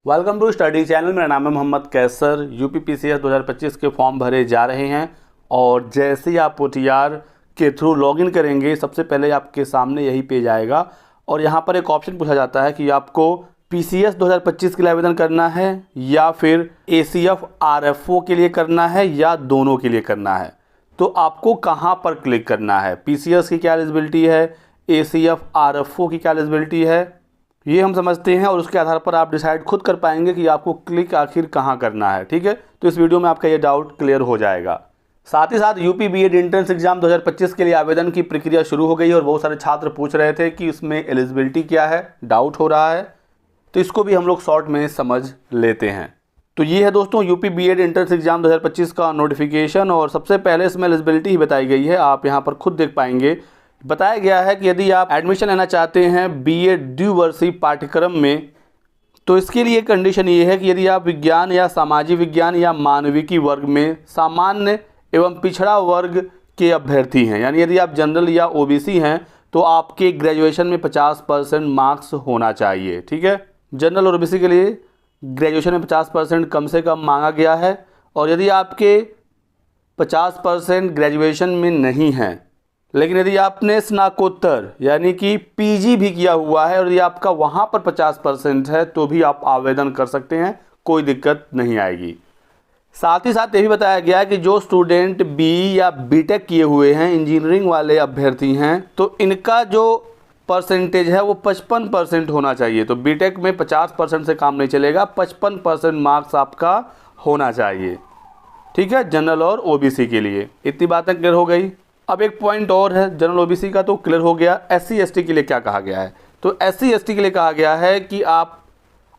Welcome to study channel. मेरा नाम है मोहम्मद कैसर। यूपीपीसीएस 2025 के फॉर्म भरे जा रहे हैं और जैसे ही आप ओटीआर के थ्रू लॉगिन करेंगे सबसे पहले आपके सामने यही पेज आएगा और यहाँ पर एक ऑप्शन पूछा जाता है कि आपको पीसीएस 2025 के लिए आवेदन करना है या फिर एसीएफ आरएफओ के लिए करना है या दोनों के लिए करना है। तो आपको कहाँ पर क्लिक करना है, पीसीएस की क्या एलिजिबिलिटी है, एसीएफ आरएफओ की क्या एलिजिबिलिटी है, ये हम समझते हैं और उसके आधार पर आप डिसाइड खुद कर पाएंगे कि आपको क्लिक आखिर कहाँ करना है। ठीक है, तो इस वीडियो में आपका ये डाउट क्लियर हो जाएगा। साथ ही साथ यूपी बीएड एंट्रेंस एग्जाम 2025 के लिए आवेदन की प्रक्रिया शुरू हो गई है और बहुत सारे छात्र पूछ रहे थे कि इसमें एलिजिबिलिटी क्या है, डाउट हो रहा है, तो इसको भी हम लोग शॉर्ट में समझ लेते हैं। तो ये है दोस्तों यूपी बीएड एंट्रेंस एग्जाम 2025 का नोटिफिकेशन और सबसे पहले इसमें एलिजिबिलिटी ही बताई गई है। आप यहाँ पर खुद देख पाएंगे, बताया गया है कि यदि आप एडमिशन लेना चाहते हैं बीएड द्विवर्षीय पाठ्यक्रम में तो इसके लिए कंडीशन ये है कि यदि आप विज्ञान या सामाजिक विज्ञान या मानविकी वर्ग में सामान्य एवं पिछड़ा वर्ग के अभ्यर्थी हैं, यानी यदि आप जनरल या ओबीसी हैं तो आपके ग्रेजुएशन में 50% मार्क्स होना चाहिए। ठीक है, जनरल और ओबीसी के लिए ग्रेजुएशन में 50% कम से कम मांगा गया है और यदि आपके 50% ग्रेजुएशन में नहीं हैं लेकिन यदि आपने स्नातकोत्तर यानी कि पीजी भी किया हुआ है और यदि आपका वहाँ पर 50% है तो भी आप आवेदन कर सकते हैं, कोई दिक्कत नहीं आएगी। साथ ही साथ ये भी बताया गया है कि जो स्टूडेंट बीई या बीटेक किए हुए हैं, इंजीनियरिंग वाले अभ्यर्थी हैं, तो इनका जो परसेंटेज है वो 55% होना चाहिए। तो बीटेक में 50% से काम नहीं चलेगा, 55% मार्क्स आपका होना चाहिए। ठीक है, जनरल और ओबीसी के लिए। इतनी बातें क्लियर हो गई। अब एक पॉइंट और है, जनरल ओबीसी का तो क्लियर हो गया। एससी एसटी के लिए क्या कहा गया है, तो एससी एसटी के लिए कहा गया है कि आप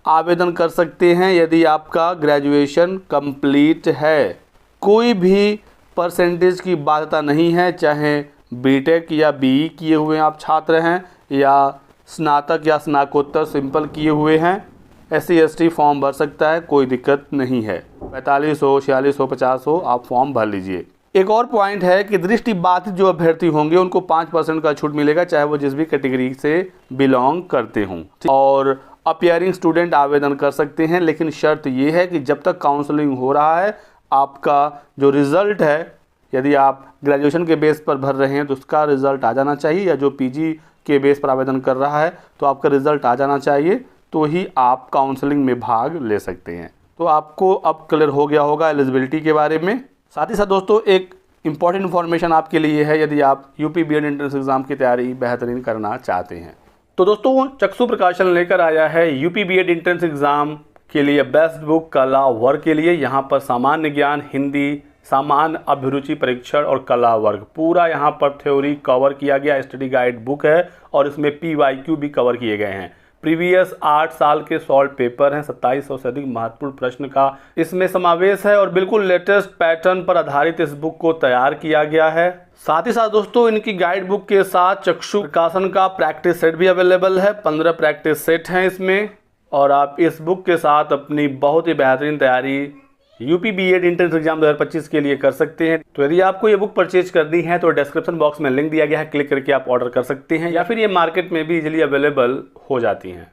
आवेदन कर सकते हैं यदि आपका ग्रेजुएशन कंप्लीट है, कोई भी परसेंटेज की बाध्यता नहीं है, चाहे बीटेक या बीई किए हुए आप छात्र हैं या स्नातक या स्नातकोत्तर सिंपल किए हुए हैं, एससी एसटी फॉर्म भर सकता है, कोई दिक्कत नहीं है। 45 हो, 46 हो, 50 हो, आप फॉर्म भर लीजिए। एक और पॉइंट है कि दृष्टिबाधित जो अभ्यर्थी होंगे उनको 5% का छूट मिलेगा, चाहे वो जिस भी कैटेगरी से बिलोंग करते हों। और अपीयरिंग स्टूडेंट आवेदन कर सकते हैं, लेकिन शर्त ये है कि जब तक काउंसलिंग हो रहा है आपका जो रिज़ल्ट है, यदि आप ग्रेजुएशन के बेस पर भर रहे हैं तो उसका रिज़ल्ट आ जाना चाहिए, या जो पीजी के बेस पर आवेदन कर रहा है तो आपका रिज़ल्ट आ जाना चाहिए, तो ही आप काउंसलिंग में भाग ले सकते हैं। तो आपको अब क्लियर हो गया होगा एलिजिबिलिटी के बारे में। साथ ही साथ दोस्तों एक इम्पॉर्टेंट इन्फॉर्मेशन आपके लिए है, यदि आप यूपी बीएड एंट्रेंस एग्जाम की तैयारी बेहतरीन करना चाहते हैं तो दोस्तों चक्षु प्रकाशन लेकर आया है यूपी बीएड एंट्रेंस एग्जाम के लिए बेस्ट बुक कला वर्ग के लिए। यहाँ पर सामान्य ज्ञान, हिंदी, सामान्य अभिरुचि परीक्षण और कला वर्ग पूरा यहाँ पर थ्योरी कवर किया गया। स्टडी गाइड बुक है और इसमें पीवाईक्यू भी कवर किए गए हैं। प्रीवियस 8 साल के सॉल्व पेपर हैं, 2700 से अधिक महत्वपूर्ण प्रश्न का इसमें समावेश है और बिल्कुल लेटेस्ट पैटर्न पर आधारित इस बुक को तैयार किया गया है। साथ ही साथ दोस्तों इनकी गाइड बुक के साथ चक्षु प्रकाशन का प्रैक्टिस सेट भी अवेलेबल है। 15 प्रैक्टिस सेट हैं इसमें और आप इस बुक के साथ अपनी बहुत ही बेहतरीन तैयारी यूपी बीएड एंट्रेंस एग्जाम 2025 के लिए कर सकते हैं। तो यदि आपको ये बुक परचेज करनी है तो डिस्क्रिप्शन बॉक्स में लिंक दिया गया है, क्लिक करके आप ऑर्डर कर सकते हैं या फिर ये मार्केट में भी इजीली अवेलेबल हो जाती हैं।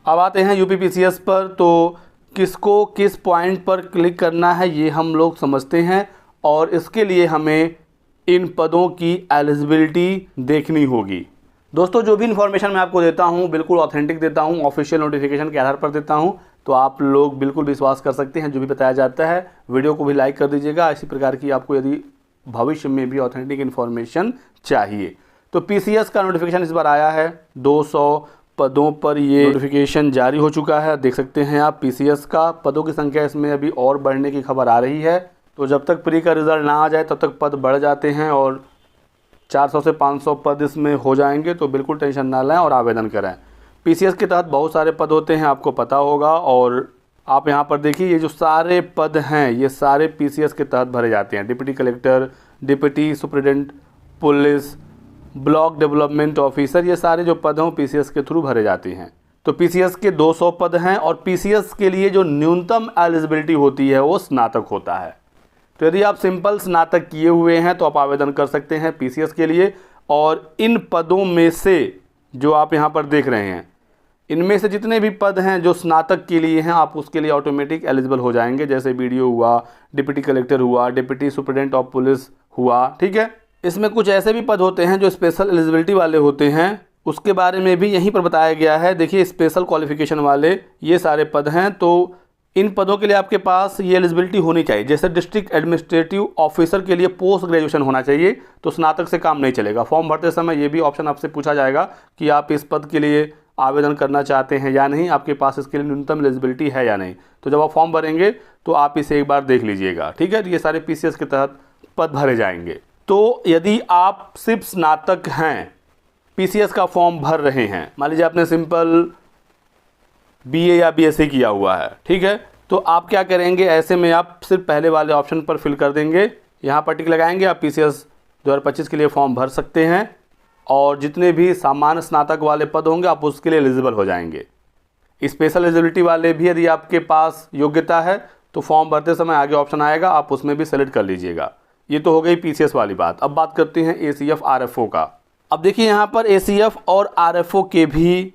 अब आते हैं यूपीपीसीएस पर, तो किसको किस पॉइंट पर क्लिक करना है ये हम लोग समझते हैं और इसके लिए हमें इन पदों की एलिजिबिलिटी देखनी होगी। दोस्तों जो भी इन्फॉर्मेशन मैं आपको देता हूँ बिल्कुल ऑथेंटिक देता हूँ, ऑफिशियल नोटिफिकेशन के आधार पर देता हूँ, तो आप लोग बिल्कुल विश्वास कर सकते हैं जो भी बताया जाता है। वीडियो को भी लाइक कर दीजिएगा। इसी प्रकार की आपको यदि भविष्य में भी ऑथेंटिक इन्फॉर्मेशन चाहिए तो पीसीएस का नोटिफिकेशन इस बार आया है। 200 पदों पर ये नोटिफिकेशन जारी हो चुका है। देख सकते हैं आप पीसीएस का पदों की संख्या इसमें अभी और बढ़ने की खबर आ रही है। तो जब तक प्री का रिज़ल्ट ना आ जाए तब तक पद बढ़ जाते हैं और 400 से 500 पद इसमें हो जाएंगे, तो बिल्कुल टेंशन ना लें और आवेदन करें। पीसीएस के तहत बहुत सारे पद होते हैं, आपको पता होगा, और आप यहाँ पर देखिए ये जो सारे पद हैं ये सारे पीसीएस के तहत भरे जाते हैं। Deputy collector, deputy superintendent police, block development officer, ये सारे जो पद हैं पीसीएस के थ्रू भरे जाते हैं। तो पीसीएस के 200 पद हैं और पीसीएस के लिए जो न्यूनतम एलिजिबिलिटी होती है वो स्नातक होता है। तो यदि आप सिंपल स्नातक किए हुए हैं तो आप आवेदन कर सकते हैं पीसीएस के लिए। और इन पदों में से जो आप यहाँ पर देख रहे हैं इनमें से जितने भी पद हैं जो स्नातक के लिए हैं, आप उसके लिए ऑटोमेटिक एलिजिबल हो जाएंगे। जैसे बीडीओ हुआ, डिप्टी कलेक्टर हुआ, डिप्टी सुपरिटेंडेंट ऑफ पुलिस हुआ, ठीक है। इसमें कुछ ऐसे भी पद होते हैं जो स्पेशल एलिजिबिलिटी वाले होते हैं, उसके बारे में भी यहीं पर बताया गया है। देखिए, स्पेशल क्वालिफिकेशन वाले ये सारे पद हैं, तो इन पदों के लिए आपके पास ये एलिजिबिलिटी होनी चाहिए। जैसे डिस्ट्रिक्ट एडमिनिस्ट्रेटिव ऑफिसर के लिए पोस्ट ग्रेजुएशन होना चाहिए, तो स्नातक से काम नहीं चलेगा। फॉर्म भरते समय ये भी ऑप्शन आपसे पूछा जाएगा कि आप इस पद के लिए आवेदन करना चाहते हैं या नहीं, आपके पास इसके लिए न्यूनतम एलिजिबिलिटी है या नहीं। तो जब आप फॉर्म भरेंगे तो आप इसे एक बार देख लीजिएगा, ठीक है। ये सारे पीसीएस के तहत पद भरे जाएंगे। तो यदि आप सिर्फ स्नातक हैं, पीसीएस का फॉर्म भर रहे हैं, मान लीजिए आपने सिंपल बीए या बीएससी किया हुआ है, ठीक है, तो आप क्या करेंगे, ऐसे में आप सिर्फ पहले वाले ऑप्शन पर फिल कर देंगे, यहाँ पर टिक लगाएंगे, आप पीसीएस 2025 के लिए फॉर्म भर सकते हैं और जितने भी सामान्य स्नातक वाले पद होंगे आप उसके लिए एलिजिबल हो जाएंगे। स्पेशल एलिजिबिलिटी वाले भी यदि आपके पास योग्यता है तो फॉर्म भरते समय आगे ऑप्शन आएगा, आप उसमें भी सेलेक्ट कर लीजिएगा। ये तो हो गई पीसीएस वाली बात। अब बात करते हैं एसीएफ आरएफओ का। अब देखिए, यहाँ पर एसीएफ और आरएफओ के भी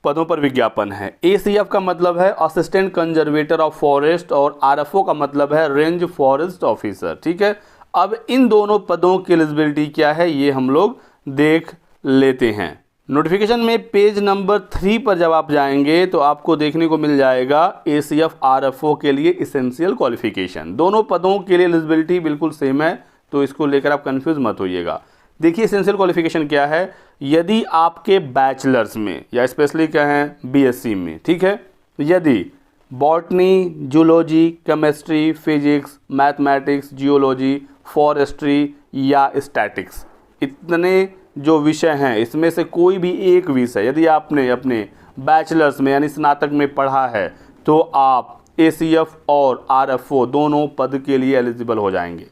पदों पर विज्ञापन है। एसीएफ का मतलब है असिस्टेंट कंजर्वेटर ऑफ फॉरेस्ट और आरएफओ का मतलब है रेंज फॉरेस्ट ऑफिसर, ठीक है। अब इन दोनों पदों की एलिजिबिलिटी क्या है ये हम लोग देख लेते हैं। नोटिफिकेशन में पेज नंबर 3 पर जब आप जाएंगे तो आपको देखने को मिल जाएगा एसीएफ आरएफओ के लिए इसेंशियल क्वालिफिकेशन। दोनों पदों के लिए एलिजिबिलिटी बिल्कुल सेम है, तो इसको लेकर आप कंफ्यूज मत होइएगा। देखिए, इसेंशियल क्वालिफिकेशन क्या है। यदि आपके बैचलर्स में या स्पेशली कहें बीएससी में, ठीक है, यदि botany, zoology, chemistry, physics, mathematics, geology, forestry या स्टैटिक्स, इतने जो विषय हैं इसमें से कोई भी एक विषय यदि आपने अपने बैचलर्स में यानी स्नातक में पढ़ा है तो आप एसीएफ और आरएफओ दोनों पद के लिए एलिजिबल हो जाएंगे,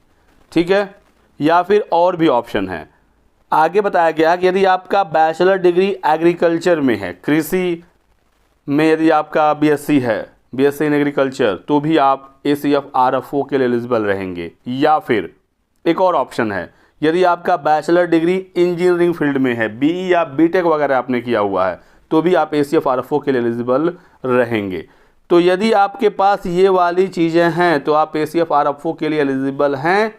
ठीक है। या फिर और भी ऑप्शन है। आगे बताया गया कि यदि आपका बैचलर डिग्री एग्रीकल्चर में है, कृषि में यदि आपका बीएससी है, बीएससी इन एग्रीकल्चर, तो भी आप एसीएफ आरएफओ के लिए एलिजिबल रहेंगे। या फिर एक और ऑप्शन है, यदि आपका बैचलर डिग्री इंजीनियरिंग फील्ड में है, बीई या बीटेक वगैरह आपने किया हुआ है, तो भी आप एसीएफ आरएफओ के लिए एलिजिबल रहेंगे। तो यदि आपके पास ये वाली चीज़ें हैं तो आप एसीएफ आरएफओ के लिए एलिजिबल हैं,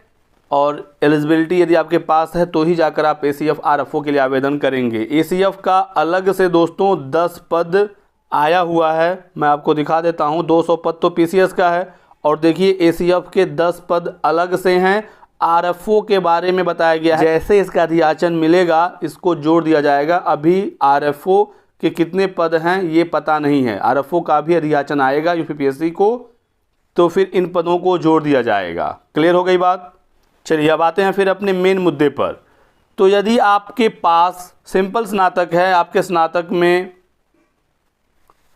और एलिजिबिलिटी यदि आपके पास है तो ही जाकर आप एसीएफ आरएफओ के लिए आवेदन करेंगे। एसीएफ का अलग से दोस्तों 10 पद आया हुआ है, मैं आपको दिखा देता हूं। 200 पद तो पीसीएस का है, और देखिए एसीएफ के 10 पद अलग से हैं। आरएफओ के बारे में बताया गया है, जैसे इसका अधियाचन मिलेगा इसको जोड़ दिया जाएगा। अभी आरएफओ के कितने पद हैं ये पता नहीं है, आरएफओ का भी अधियाचन आएगा यूपीपीएससी को, तो फिर इन पदों को जोड़ दिया जाएगा। क्लियर हो गई बात। चलिए अब आते हैं फिर अपने मेन मुद्दे पर। तो यदि आपके पास सिंपल स्नातक है, आपके स्नातक में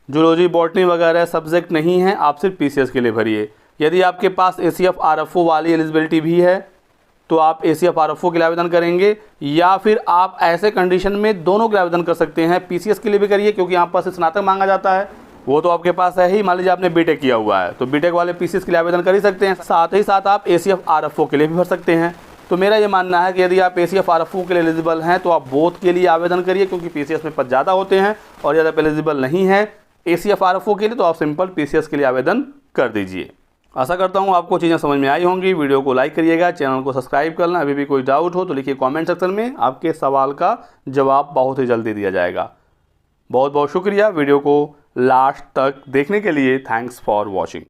जूलॉजी, बॉटनी वगैरह सब्जेक्ट नहीं है, आप सिर्फ पीसीएस के लिए भरिए। यदि आपके पास एसीएफ आरएफओ वाली एलिजिबिलिटी भी है तो आप एसीएफ आरएफओ के लिए आवेदन करेंगे, या फिर आप ऐसे कंडीशन में दोनों के लिए आवेदन कर सकते हैं। पीसीएस के लिए भी करिए क्योंकि यहाँ पर स्नातक मांगा जाता है, वो तो आपके पास है ही। मान लीजिए आपने बीटेक किया हुआ है तो बीटेक वाले पीसीएस के लिए आवेदन कर ही सकते हैं, साथ ही साथ आप एसीएफ आरएफओ के लिए भी भर सकते हैं। तो मेरा ये मानना है कि यदि आप एसीएफ आरएफओ के लिए एलिजिबल हैं तो आप बोथ के लिए आवेदन करिए, क्योंकि पीसीएस में पद ज़्यादा होते हैं। और यदि आप एलिजिबल नहीं है एसीएफ आरएफओ के लिए तो आप सिंपल पीसीएस के लिए आवेदन कर दीजिए। आशा करता हूँ आपको चीज़ें समझ में आई होंगी। वीडियो को लाइक करिएगा, चैनल को सब्सक्राइब करना। अभी भी कोई डाउट हो तो लिखिए कमेंट सेक्शन में, आपके सवाल का जवाब बहुत ही जल्दी दिया जाएगा। बहुत बहुत शुक्रिया वीडियो को लास्ट तक देखने के लिए। Thanks for watching.